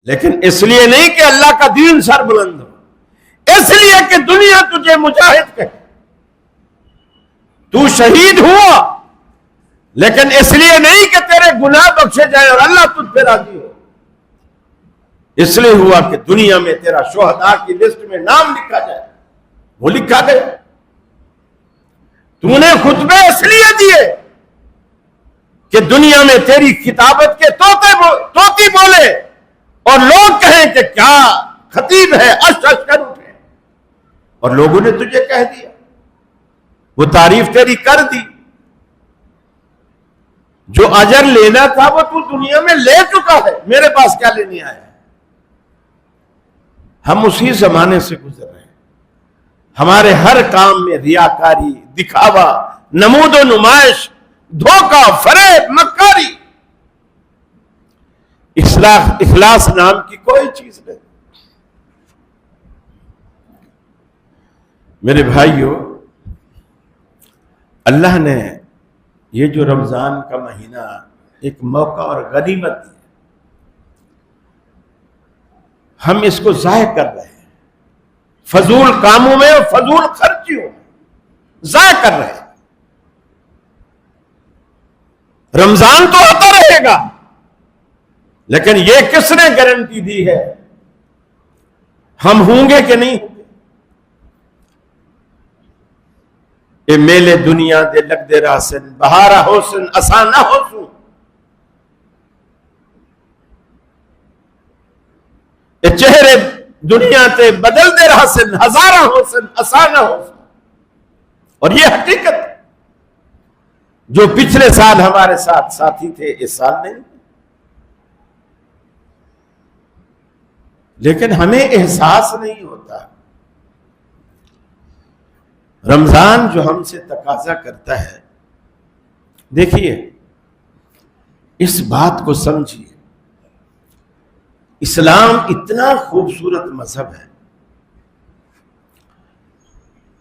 لیکن اس لیے نہیں کہ اللہ کا دین سر بلند ہو، اس لیے کہ دنیا تجھے مجاہد کہے، تو شہید ہوا، لیکن اس لیے نہیں کہ تیرے گناہ بخشے جائیں اور اللہ تجھ پہ راضی ہو، اس لیے ہوا کہ دنیا میں تیرا شہداء کی لسٹ میں نام لکھا جائے، وہ لکھا گیا۔ تو نے خطبے اس لیے دیے کہ دنیا میں تیری خطابت کے طوطی بولے اور لوگ کہیں کہ کیا خطیب ہے، اش اش کر اٹھے، اور لوگوں نے تجھے کہہ دیا، وہ تعریف تیری کر دی۔ جو اجر لینا تھا وہ تو دنیا میں لے چکا ہے، میرے پاس کیا لینے آیا ہے؟ ہم اسی زمانے سے گزر رہے ہیں، ہمارے ہر کام میں ریاکاری، دکھاوا، نمود و نمائش، دھوکہ، فریب، مکاری، اخلاص نام کی کوئی چیز نہیں۔ میرے بھائیو، اللہ نے یہ جو رمضان کا مہینہ ایک موقع اور غنیمت دی، ہم اس کو ضائع کر رہے ہیں، فضول کاموں میں اور فضول خرچیوں میں ضائع کر رہے ہیں۔ رمضان تو آتا رہے گا، لیکن یہ کس نے گارنٹی دی ہے ہم ہوں گے کہ نہیں ہوں گے؟ اے میلے دنیا دے لگ دے راسن، بہارا حسن اسانہ حسن، اے چہرے دنیا تے بدل دے راسن، ہزارہ حسن اسانہ حسن۔ اور یہ حقیقت جو پچھلے سال ہمارے ساتھ ساتھی تھے اس سال نہیں، لیکن ہمیں احساس نہیں ہوتا۔ رمضان جو ہم سے تقاضا کرتا ہے، دیکھیے اس بات کو سمجھیے، اسلام اتنا خوبصورت مذہب ہے۔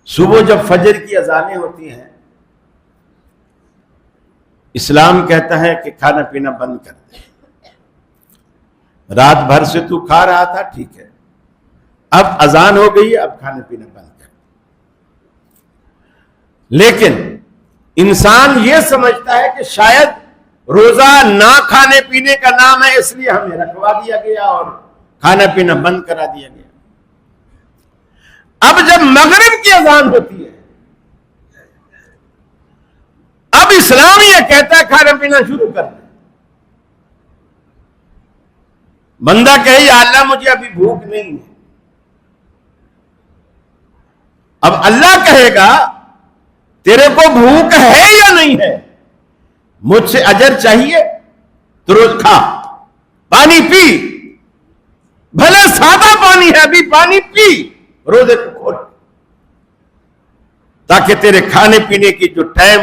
صبح جب فجر کی اذانیں ہوتی ہیں، اسلام کہتا ہے کہ کھانا پینا بند کر دے۔ رات بھر سے تو کھا رہا تھا، ٹھیک ہے، اب اذان ہو گئی، اب کھانا پینا بند کر دے۔ لیکن انسان یہ سمجھتا ہے کہ شاید روزہ نہ کھانے پینے کا نام ہے، اس لیے ہمیں رکھوا دیا گیا اور کھانا پینا بند کرا دیا گیا۔ اب جب مغرب کی اذان ہوتی ہے، اب اسلام یہ کہتا ہے کھانا پینا شروع کر دیں۔ بندہ کہے یا اللہ مجھے ابھی بھوک نہیں ہے، اب اللہ کہے گا تیرے کو بھوک ہے یا نہیں ہے؟ مجھ سے اجر چاہیے تو روز کھا، پانی پی، بھلے سادہ پانی ہے، ابھی پانی پی، روزے کو کھول، تاکہ تیرے کھانے پینے کی جو ٹائم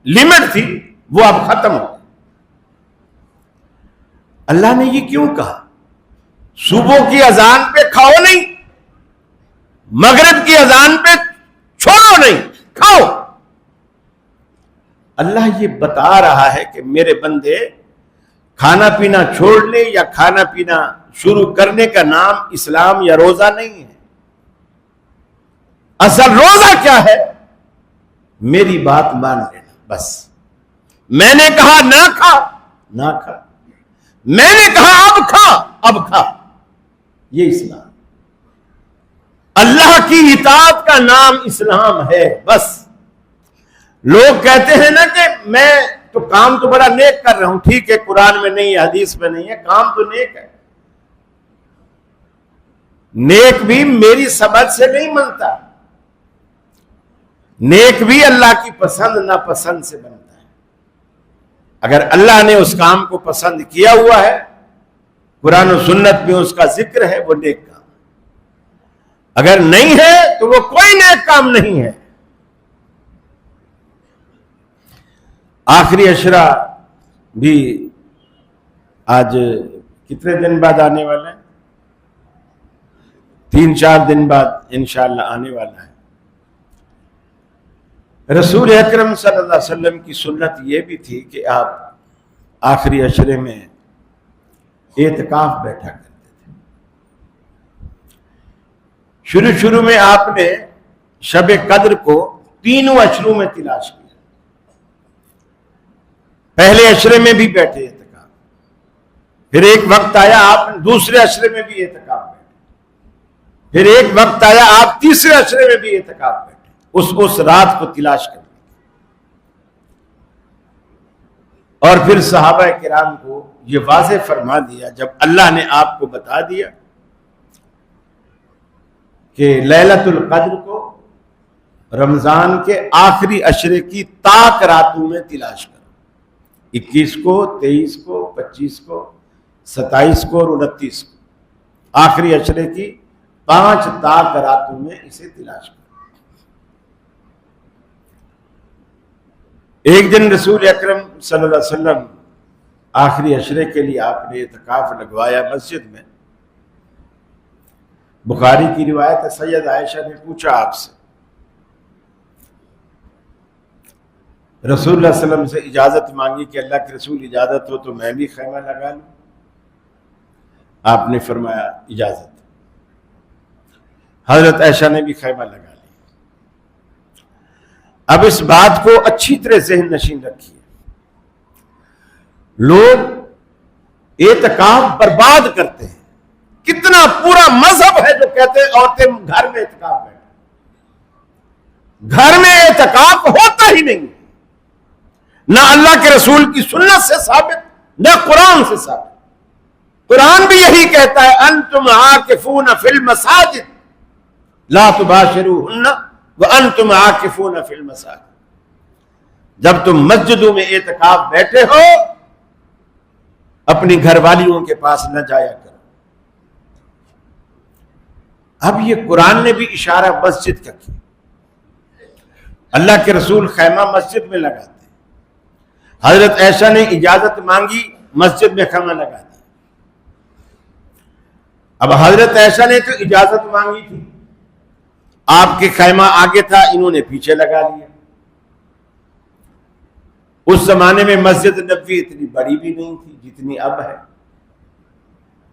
لمٹ تھی وہ اب ختم ہو۔ اللہ نے یہ کیوں کہا؟ صبح کی اذان پہ کھاؤ نہیں، مغرب کی اذان پہ چھوڑو نہیں، کھاؤ۔ اللہ یہ بتا رہا ہے کہ میرے بندے، کھانا پینا چھوڑنے یا کھانا پینا شروع کرنے کا نام اسلام یا روزہ نہیں ہے۔ اصل روزہ کیا ہے؟ میری بات مان لینا، بس۔ میں نے کہا نہ کھا، نہ کھا، میں نے کہا اب کھا، اب کھا، یہ اسلام۔ اللہ کی اطاعت کا نام اسلام ہے، بس۔ لوگ کہتے ہیں نا کہ میں تو کام تو بڑا نیک کر رہا ہوں، ٹھیک ہے، قرآن میں نہیں ہے، حدیث میں نہیں ہے، کام تو نیک ہے۔ نیک بھی میری سمجھ سے نہیں بنتا، نیک بھی اللہ کی پسند ناپسند سے بنتا ہے۔ اگر اللہ نے اس کام کو پسند کیا ہوا ہے، قرآن و سنت میں اس کا ذکر ہے، وہ نیک کام۔ اگر نہیں ہے تو وہ کوئی نیک کام نہیں ہے۔ آخری عشرہ بھی آج کتنے دن بعد آنے والا ہے؟ 3-4 دن بعد انشاءاللہ آنے والا ہے۔ رسول اکرم صلی اللہ علیہ وسلم کی سنت یہ بھی تھی کہ آپ آخری عشرے میں اعتکاف بیٹھا کرتے تھے۔ شروع میں آپ نے شب قدر کو تینوں اشروں میں تلاش کیا. پہلے اشرے میں بھی بیٹھے اعتکاف، پھر ایک وقت آیا آپ دوسرے اشرے میں بھی اعتکاف بیٹھے، پھر ایک وقت آیا آپ تیسرے اشرے میں بھی اعتکاف بیٹھے، اس رات کو تلاش کرنے. اور پھر صحابہ کرام کو یہ واضح فرما دیا جب اللہ نے آپ کو بتا دیا کہ لیلۃ القدر کو رمضان کے آخری اشرے کی طاق راتوں میں تلاش کرو، 21 کو، 23 کو، 25 کو، 27 کو اور 29 کو، آخری اشرے کی 5 طاق راتوں میں اسے تلاش کرو. ایک دن رسول اکرم صلی اللہ علیہ وسلم آخری اشرے کے لیے آپ نے اعتکاف لگوایا مسجد میں. بخاری کی روایت ہے، سید عائشہ نے پوچھا آپ سے، رسول اللہ صلی اللہ علیہ وسلم سے اجازت مانگی کہ اللہ کے رسول اجازت ہو تو میں بھی خیمہ لگا لوں. آپ نے فرمایا اجازت. حضرت عائشہ نے بھی خیمہ لگا لیا. اب اس بات کو اچھی طرح ذہن نشین رکھیے، لوگ اعتکاف برباد کرتے ہیں. کتنا پورا مذہب ہے جو کہتے ہیں عورتیں گھر میں اعتکاف بیٹھیں. گھر میں اعتکاف ہوتا ہی نہیں، نہ اللہ کے رسول کی سنت سے ثابت نہ قرآن سے ثابت. قرآن بھی یہی کہتا ہے انتم عاکفون فی المساجد لا تباشروہن وانتم عاکفون فی المساجد. جب تم مسجدوں میں اعتکاف بیٹھے ہو اپنی گھر والیوں کے پاس نہ جایا کرو. اب یہ قرآن نے بھی اشارہ مسجد کا کیا. اللہ کے رسول خیمہ مسجد میں لگاتے، حضرت عائشہ نے اجازت مانگی مسجد میں خیمہ لگا دیا. اب حضرت عائشہ نے تو اجازت مانگی تھی، آپ کے خیمہ آگے تھا، انہوں نے پیچھے لگا لیا. اس زمانے میں مسجد نبوی اتنی بڑی بھی نہیں تھی جتنی اب ہے،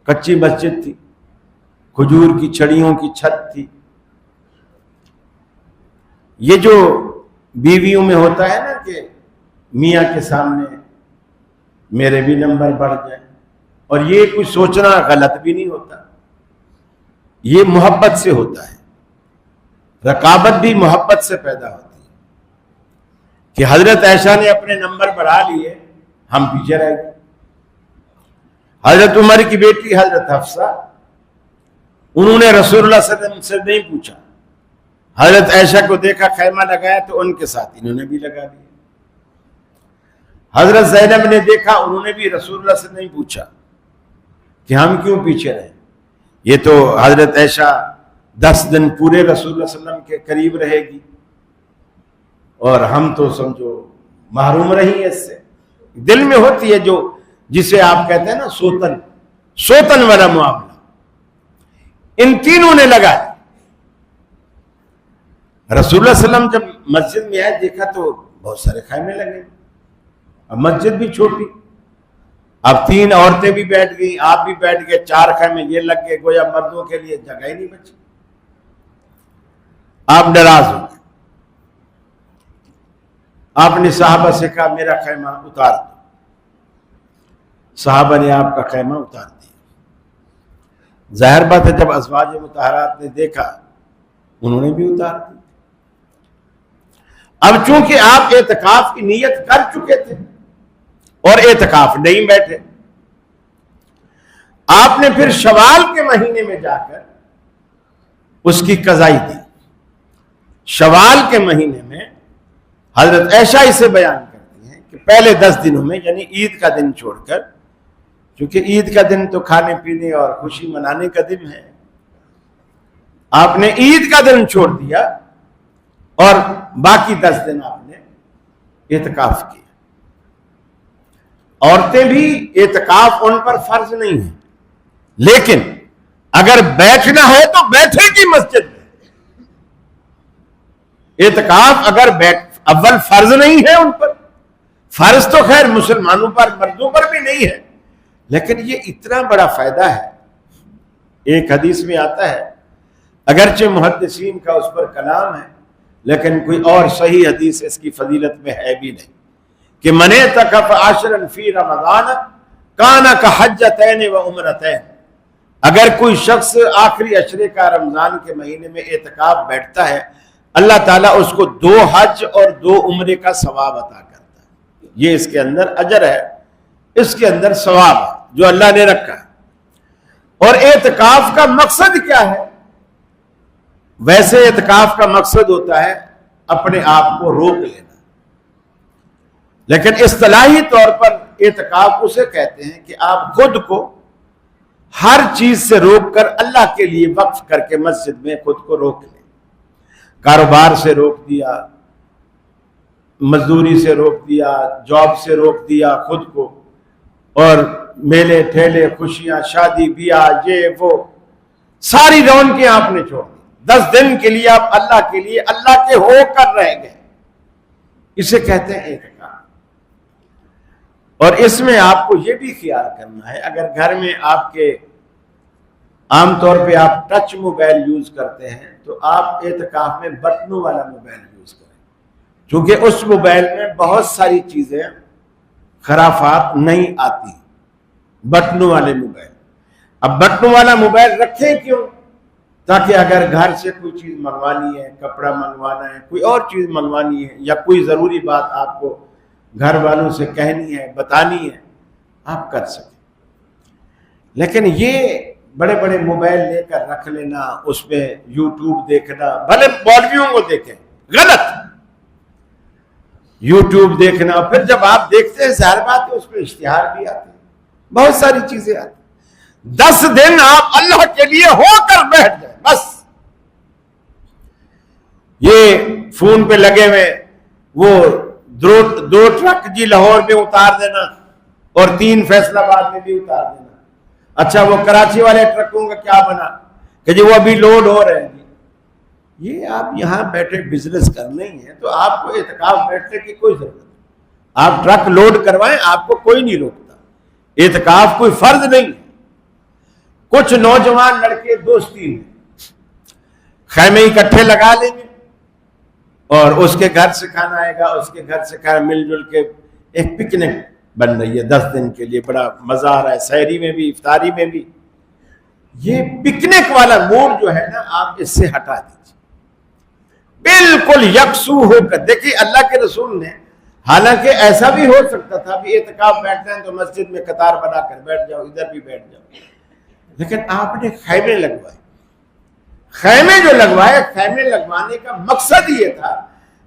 کچی مسجد تھی، کھجور کی چھڑیوں کی چھت تھی. یہ جو بیویوں میں ہوتا ہے نا کہ میاں کے سامنے میرے بھی نمبر بڑھ جائیں، اور یہ کچھ سوچنا غلط بھی نہیں ہوتا، یہ محبت سے ہوتا ہے. رقابت بھی محبت سے پیدا ہوتی ہے کہ حضرت عائشہ نے اپنے نمبر بڑھا لیے، ہم پیچھے رہ گئے. حضرت عمر کی بیٹی حضرت حفصہ، انہوں نے رسول اللہ صلی اللہ علیہ وسلم سے نہیں پوچھا، حضرت عائشہ کو دیکھا خیمہ لگایا تو ان کے ساتھ انہوں نے بھی لگا دیا. حضرت زینب نے دیکھا، انہوں نے بھی رسول اللہ سے نہیں پوچھا کہ ہم کیوں پیچھے رہے. یہ تو حضرت عائشہ 10 دن پورے رسول اللہ صلی اللہ علیہ وسلم کے قریب رہے گی اور ہم تو سمجھو محروم رہی ہیں اس سے. دل میں ہوتی ہے جو جسے آپ کہتے ہیں نا سوتن والا معاملہ. ان تینوں نے لگایا. رسول اللہ صلی اللہ علیہ وسلم جب مسجد میں آئے دیکھا تو بہت سارے خیمے لگے. اب مسجد بھی چھوٹی، اب 3 عورتیں بھی بیٹھ گئی، آپ بھی بیٹھ گئے، 4 خیمے یہ لگ گئے، گویا مردوں کے لیے جگہ ہی نہیں بچی. آپ ناراض ہو گئے. آپ نے صحابہ سے کہا میرا خیمہ اتار دو. صحابہ نے آپ کا خیمہ اتار دیا. ظاہر بات ہے جب ازواج مطہرات نے دیکھا انہوں نے بھی اتار دیا. اب چونکہ آپ اعتکاف کی نیت کر چکے تھے اور اعتکاف نہیں بیٹھے، آپ نے پھر شوال کے مہینے میں جا کر اس کی قضائی دی. شوال کے مہینے میں حضرت عائشہ اسے بیان کرتی ہیں کہ پہلے 10 دنوں میں، یعنی عید کا دن چھوڑ کر، چونکہ عید کا دن تو کھانے پینے اور خوشی منانے کا دن ہے، آپ نے عید کا دن چھوڑ دیا اور باقی 10 دن آپ نے اعتکاف کیا. عورتیں بھی اعتکاف ان پر فرض نہیں ہے، لیکن اگر بیٹھنا ہے تو بیٹھے گی مسجد میں. اعتکاف اگر اول فرض نہیں ہے ان پر، فرض تو خیر مسلمانوں پر مردوں پر بھی نہیں ہے، لیکن یہ اتنا بڑا فائدہ ہے. ایک حدیث میں آتا ہے اگرچہ محدثین کا اس پر کلام ہے، لیکن کوئی اور صحیح حدیث اس کی فضیلت میں ہے بھی نہیں کہ من اعتکف عشرا فی رمضان کان کحجتین و عمرتین. اگر کوئی شخص آخری عشرے کا رمضان کے مہینے میں اعتکاف بیٹھتا ہے، اللہ تعالیٰ اس کو 2 حج اور 2 عمرے کا ثواب عطا کرتا ہے. یہ اس کے اندر اجر ہے، اس کے اندر ثواب ہے جو اللہ نے رکھا ہے. اور اعتکاف کا مقصد کیا ہے؟ ویسے اعتکاف کا مقصد ہوتا ہے اپنے آپ کو روک لینا، لیکن اصطلاحی طور پر اعتکاف اسے کہتے ہیں کہ آپ خود کو ہر چیز سے روک کر اللہ کے لیے وقف کر کے مسجد میں خود کو روک لیں. کاروبار سے روک دیا، مزدوری سے روک دیا، جاب سے روک دیا خود کو، اور میلے ٹھیلے خوشیاں شادی بیاہ یہ وہ ساری رونقیں آپ نے چھوڑ دی. 10 دن کے لیے آپ اللہ کے لیے اللہ کے ہو کر رہ گئے، اسے کہتے ہیں اعتکاف. اور اس میں آپ کو یہ بھی خیال کرنا ہے، اگر گھر میں آپ کے عام طور پہ آپ ٹچ موبائل یوز کرتے ہیں تو آپ اعتکاف میں بٹنوں والا موبائل یوز کریں، چونکہ اس موبائل میں بہت ساری چیزیں خرافات نہیں آتی. بٹنوں والے موبائل، اب بٹنوں والا موبائل رکھیں کیوں؟ تاکہ اگر گھر سے کوئی چیز منگوانی ہے، کپڑا منگوانا ہے، کوئی اور چیز منگوانی ہے، یا کوئی ضروری بات آپ کو گھر والوں سے کہنی ہے بتانی ہے، آپ کر سکیں. لیکن یہ بڑے بڑے موبائل لے کر رکھ لینا، اس میں یوٹیوب دیکھنا، بھلے مولویوں کو دیکھیں، غلط. یوٹیوب دیکھنا، پھر جب آپ دیکھتے ہیں ظاہر بات ہے اس پہ اشتہار بھی آتے ہیں، بہت ساری چیزیں آتی. 10 دن آپ اللہ کے لیے ہو کر بیٹھ جائیں بس. یہ فون پہ لگے ہوئے وہ 2 ٹرک جی لاہور میں اتار دینا اور 3 فیصل آباد میں بھی اتار دینا. اچھا وہ کراچی والے ٹرکوں کا کیا بنا کہ جی وہ ابھی لوڈ ہو رہے ہیں. یہ آپ یہاں بیٹھے بزنس کرنے ہی ہیں تو آپ کو اعتکاف بیٹھنے کی کوئی ضرورت نہیں. آپ ٹرک لوڈ کروائیں، آپ کو کوئی نہیں روکتا. اعتکاف کوئی فرض نہیں ہے. کچھ نوجوان لڑکے دوستی میں خیمے اکٹھے لگا لیں گے اور اس کے گھر سے کھانا آئے گا، اس کے گھر سے کھانا، مل جل کے ایک پکنک بن رہی ہے 10 دن کے لیے. بڑا مزہ آ رہا ہے، سحری میں بھی افطاری میں بھی. یہ پکنک والا موڈ جو ہے نا آپ اس سے ہٹا دیجیے، بالکل یکسو ہو کر. دیکھیے اللہ کے رسول نے، حالانکہ ایسا بھی ہو سکتا تھا بھی اعتکاف بیٹھنا ہے تو مسجد میں قطار بنا کر بیٹھ جاؤ، ادھر بھی بیٹھ جاؤ، لیکن آپ نے خیمے لگوائے. خیمے جو لگوائے، خیمے لگوانے کا مقصد یہ تھا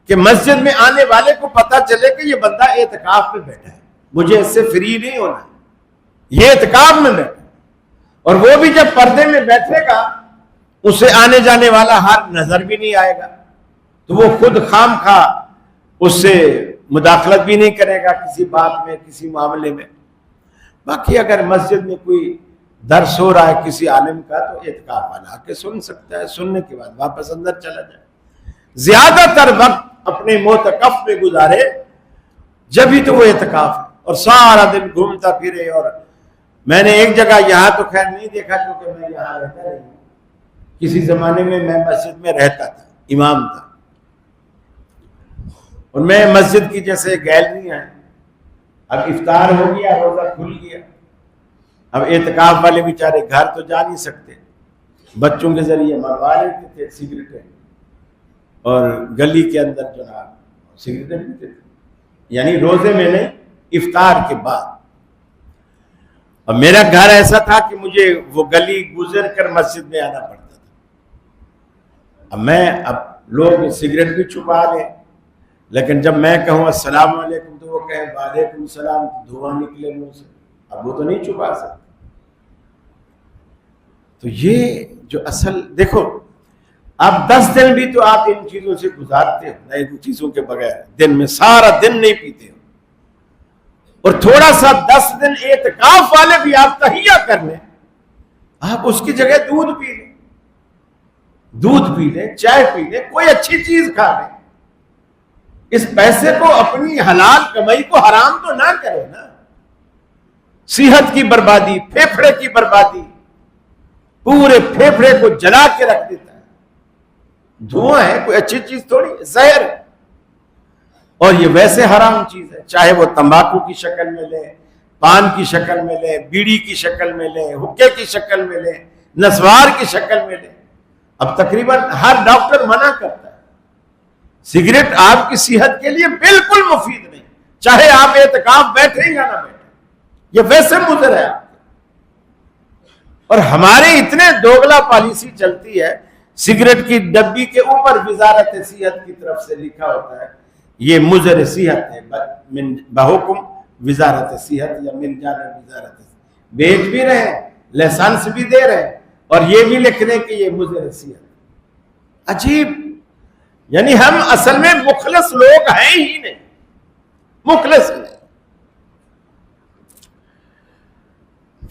کہ مسجد میں آنے والے کو پتا چلے کہ یہ بندہ اعتکاف میں بیٹھا ہے، مجھے اس سے فری نہیں ہونا، یہ اعتکاف میں بیٹھا. اور وہ بھی جب پردے میں بیٹھے گا اسے آنے جانے والا ہر نظر بھی نہیں آئے گا، تو وہ خود خام خواہ اس سے مداخلت بھی نہیں کرے گا کسی بات میں، کسی معاملے میں. باقی اگر مسجد میں کوئی درس ہو رہا ہے کسی عالم کا تو اعتکاف والا آ کے سن سکتا ہے، سننے کے بعد واپس اندر چلا جائے. زیادہ تر وقت اپنے معتکف میں گزارے جبھی تو وہ اعتکاف ہے، اور سارا دن گھومتا پھرے. اور میں نے ایک جگہ یہاں تو خیر نہیں دیکھا کیونکہ میں یہاں رہتا نہیں ہوں، کسی زمانے میں مسجد میں رہتا تھا، امام تھا، اور میں مسجد کی جیسے گیلریاں ہیں، اب افطار ہو گیا، روزہ کھل گیا، اب اعتکاف والے بیچارے گھر تو جا نہیں سکتے، بچوں کے ذریعے منگوا لیتے تھے سگریٹیں، اور گلی کے اندر جو نا سگریٹیں پیتے تھے، یعنی روزے میں نہیں، افطار کے بعد. اور میرا گھر ایسا تھا کہ مجھے وہ گلی گزر کر مسجد میں آنا پڑتا تھا. اب لوگ سگریٹ بھی چھپا لیں، لیکن جب میں کہوں السلام علیکم تو وہ کہیں وعلیکم السلام، دھواں نکلے منہ سے، اب وہ تو نہیں چھپا سکتے. تو یہ جو اصل دیکھو، اب 10 دن بھی تو آپ ان چیزوں سے گزارتے ہو، ان چیزوں کے بغیر دن میں سارا دن نہیں پیتے ہو. اور تھوڑا سا 10 دن اعتکاف والے بھی آپ تہیہ کر لیں، آپ اس کی جگہ دودھ پی لیں، دودھ پی لیں، چائے پی لیں، کوئی اچھی چیز کھا لیں. اس پیسے کو، اپنی حلال کمائی کو حرام تو نہ کرے نا. صحت کی بربادی، پھیپھڑے کی بربادی، پورے پھیپھڑے کو جلا کے رکھ دیتا ہے. دھواں ہے، کوئی اچھی چیز تھوڑی ہے، زہر ہے، اور یہ ویسے حرام چیز ہے، چاہے وہ تمباکو کی شکل میں لے، پان کی شکل میں لے، بیڑی کی شکل میں لے، حکے کی شکل میں لے، نسوار کی شکل میں لے۔ اب تقریباً ہر ڈاکٹر منع کرتا ہے، سگریٹ آپ کی صحت کے لیے بالکل مفید نہیں، چاہے آپ اعتکاف بیٹھیں یا نہ بیٹھیں، یہ ویسے مضر ہے آپ کے۔ اور ہمارے اتنے دوگلا پالیسی چلتی ہے، سگریٹ کی ڈبی کے اوپر وزارت صحت کی طرف سے لکھا ہوتا ہے یہ مضر صحت ہے، بحکم وزارت صحت یا من جانب وزارت صحت، بیچ بھی رہے ہیں، لائسنس بھی دے رہے ہیں، اور یہ بھی لکھ رہے کہ یہ مضر صحت۔ عجیب، یعنی ہم اصل میں مخلص لوگ ہیں ہی نہیں، مخلص نہیں۔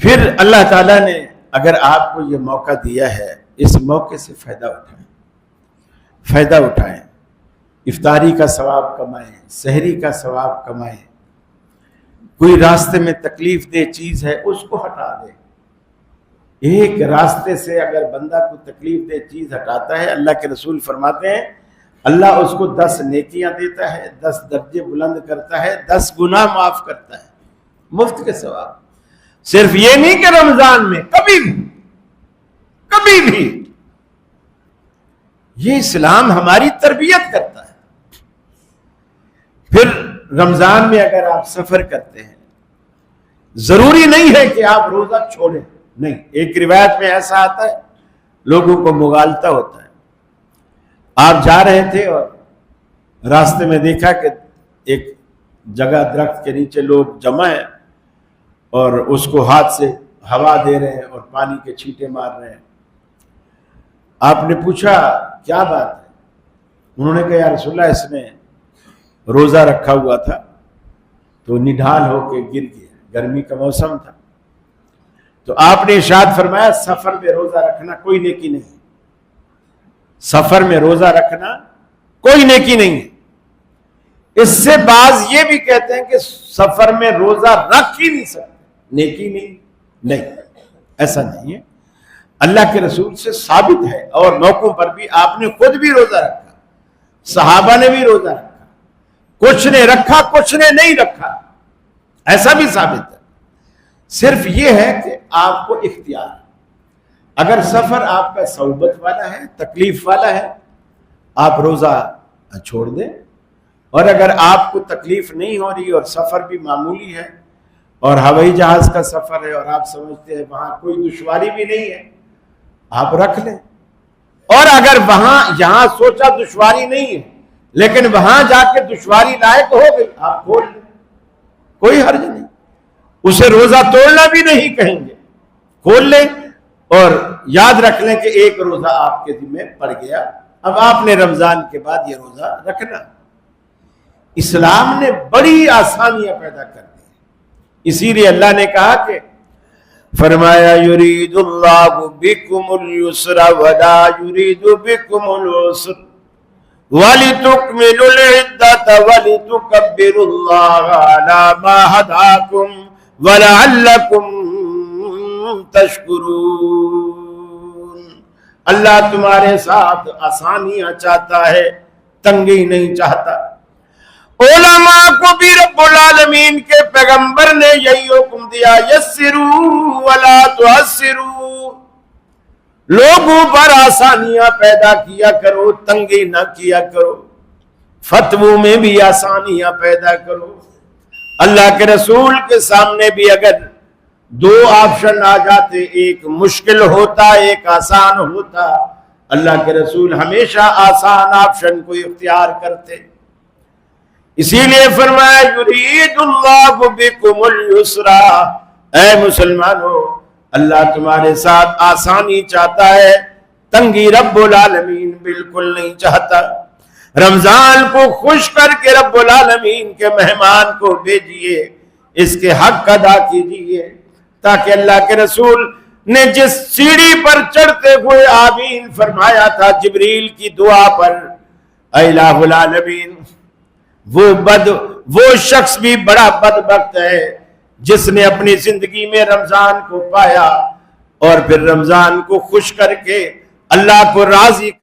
پھر اللہ تعالیٰ نے اگر آپ کو یہ موقع دیا ہے، اس موقع سے فائدہ اٹھائیں، فائدہ اٹھائیں، افطاری کا ثواب کمائیں، سحری کا ثواب کمائیں، کوئی راستے میں تکلیف دہ چیز ہے اس کو ہٹا دیں۔ ایک راستے سے اگر بندہ کو تکلیف دہ چیز ہٹاتا ہے، اللہ کے رسول فرماتے ہیں اللہ اس کو 10 نیکیاں دیتا ہے، 10 درجے بلند کرتا ہے، 10 گناہ معاف کرتا ہے، مفت کے ثواب۔ صرف یہ نہیں کہ رمضان میں، کبھی بھی یہ اسلام ہماری تربیت کرتا ہے۔ پھر رمضان میں اگر آپ سفر کرتے ہیں، ضروری نہیں ہے کہ آپ روزہ چھوڑیں، نہیں، ایک روایت میں ایسا آتا ہے لوگوں کو مغالطہ ہوتا ہے، آپ جا رہے تھے اور راستے میں دیکھا کہ ایک جگہ درخت کے نیچے لوگ جمع ہیں اور اس کو ہاتھ سے ہوا دے رہے ہیں اور پانی کے چھینٹے مار رہے ہیں۔ آپ نے پوچھا کیا بات ہے؟ انہوں نے کہا یا رسول اللہ اس نے روزہ رکھا ہوا تھا تو نڈھال ہو کے گر گیا، گرمی کا موسم تھا۔ تو آپ نے ارشاد فرمایا سفر میں روزہ رکھنا کوئی نیکی نہیں، سفر میں روزہ رکھنا کوئی نیکی نہیں ہے۔ اس سے بعض یہ بھی کہتے ہیں کہ سفر میں روزہ رکھ ہی نہیں سکتے، نیکی نہیں، ایسا نہیں ہے، اللہ کے رسول سے ثابت ہے، اور موقعوں پر بھی آپ نے خود بھی روزہ رکھا، صحابہ نے بھی روزہ رکھا، کچھ نے رکھا کچھ نے نہیں رکھا، ایسا بھی ثابت ہے۔ صرف یہ ہے کہ آپ کو اختیار، اگر سفر آپ کا صعوبت والا ہے، تکلیف والا ہے، آپ روزہ چھوڑ دیں، اور اگر آپ کو تکلیف نہیں ہو رہی اور سفر بھی معمولی ہے اور ہوائی جہاز کا سفر ہے اور آپ سمجھتے ہیں وہاں کوئی دشواری بھی نہیں ہے، آپ رکھ لیں۔ اور اگر یہاں سوچا دشواری نہیں ہے لیکن وہاں جا کے دشواری لائق ہو گئی، آپ کھول لیں، کوئی حرج نہیں، اسے روزہ توڑنا بھی نہیں کہیں گے، کھول لیں، اور یاد رکھ لیں کہ ایک روزہ آپ کے ذمہ پڑ گیا، اب آپ نے رمضان کے بعد یہ روزہ رکھنا۔ اسلام نے بڑی آسانیاں پیدا کر دی، اسی لیے اللہ نے کہا کہ فرمایا یرید اللہ بکم اليسر ولا یرید بکم العسر وَلِتُكْمِلُوا الْعِدَّةَ وَلِتُكَبِّرُوا اللَّهَ عَلَى مَا هَدَاكُمْ وَلَعَلَّكُمْ تَشْكُرُونَ۔ اللہ تمہارے ساتھ آسانیاں چاہتا ہے، تنگی نہیں چاہتا۔ علماء کو بھی رب العالمین کے پیغمبر نے یہی حکم دیا، یسروا ولا تعسروا، لوگوں پر آسانیاں پیدا کیا کرو، تنگی نہ کیا کرو، فتووں میں بھی آسانیاں پیدا کرو۔ اللہ کے رسول کے سامنے بھی اگر 2 آپشن آ جاتے، ایک مشکل ہوتا ایک آسان ہوتا، اللہ کے رسول ہمیشہ آسان آپشن کو اختیار کرتے۔ اسی لیے فرمایا یرید اللہ بکم اليسر، اے مسلمانوں اللہ تمہارے ساتھ آسانی چاہتا ہے، تنگی رب العالمین بالکل نہیں چاہتا۔ رمضان کو خوش کر کے رب العالمین کے مہمان کو بھیجئے، اس کے حق ادا کیجئے، تاکہ اللہ کے رسول نے جس سیڑھی پر چڑھتے ہوئے آمین فرمایا تھا جبریل کی دعا پر، اے الہ العالمین وہ شخص بھی بڑا بدبخت ہے جس نے اپنی زندگی میں رمضان کو پایا اور پھر رمضان کو خوش کر کے اللہ کو راضی